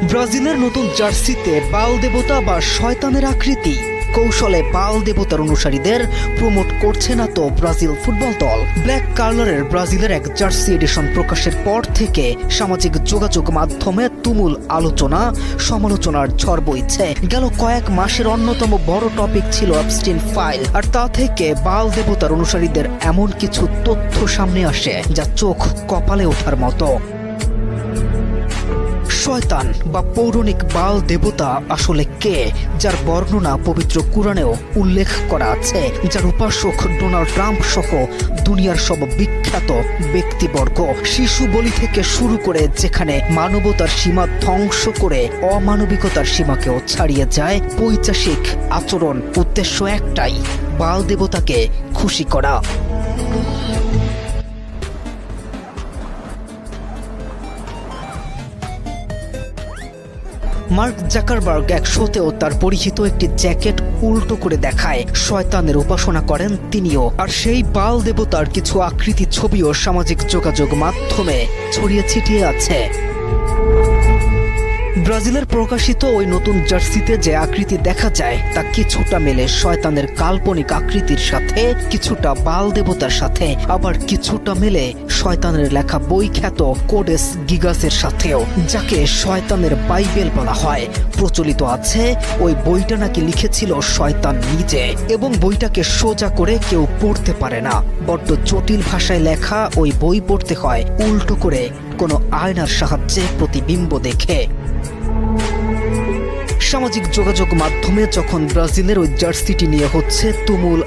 ব্রাজিলের নতুন জার্সিতে বাল দেবতা বা শয়তানের আকৃতি কৌশলে বাল দেবতার অনুসারীদের প্রমোট করছে না তো ব্রাজিল ফুটবল দল। ব্ল্যাক কালারের ব্রাজিলের এক জার্সি এডিশন প্রকাশের পর থেকে সামাজিক যোগাযোগ মাধ্যমে তুমুল আলোচনা সমালোচনার ঝড় বইছে। গেল কয়েক মাসের অন্যতম বড় টপিক ছিল অ্যাপস্টিন ফাইল, আর তা থেকে বাল দেবতার অনুসারীদের এমন কিছু তথ্য সামনে আসে যা চোখ কপালে ওঠার মতো। শয়তান বা পৌরাণিক বাল দেবতা আসলে কে, যার বর্ণনা পবিত্র কুরআনেও উল্লেখ করা আছে, যার উপাসক ডোনাল্ড ট্রাম্প সহ দুনিয়ার সব বিখ্যাত ব্যক্তিবর্গ। শিশু বলি থেকে শুরু করে যেখানে মানবতার সীমা ধ্বংস করে অমানবিকতার সীমাকেও ছাড়িয়ে যায় পৈশাচিক আচরণ। উদ্দেশ্য একটাই, বাল দেবতাকে খুশি করা। মার্ক জাকারবার্গ এক শোতেও তার পরিচিত একটি জ্যাকেট উল্টো করে দেখায়। শয়তানের উপাসনা করেন তিনিও, আর সেই বাল দেবতার কিছু আকৃতি ছবিও সামাজিক যোগাযোগ মাধ্যমে ছড়িয়ে ছিটিয়ে আছে। ব্রাজিলের প্রকাশিত ওই নতুন জার্সিতে যে আকৃতি দেখা যায় তা কিছুটা মেলে শয়তানের কাল্পনিক আকৃতির সাথে, কিছুটা বাল দেবতার সাথে, আবার কিছুটা মেলে শয়তানের লেখা বই খ্যাত কোডেস গিগাসের সাথেও, যাকে শয়তানের বাইবেল বলা হয়। প্রচলিত আছে ওই বইটা নাকি লিখেছিল শয়তান নিজে, এবং বইটাকে সোজা করে কেউ পড়তে পারে না। বড্ড জটিল ভাষায় লেখা ওই বই পড়তে হয় উল্টো করে কোনো আয়নার সাহায্যে প্রতিবিম্ব দেখে। সামাজিক যোগাযোগ মাধ্যমে যখন ব্রাজিলের ওই জার্সিটি নিয়ে হচ্ছে তুমুল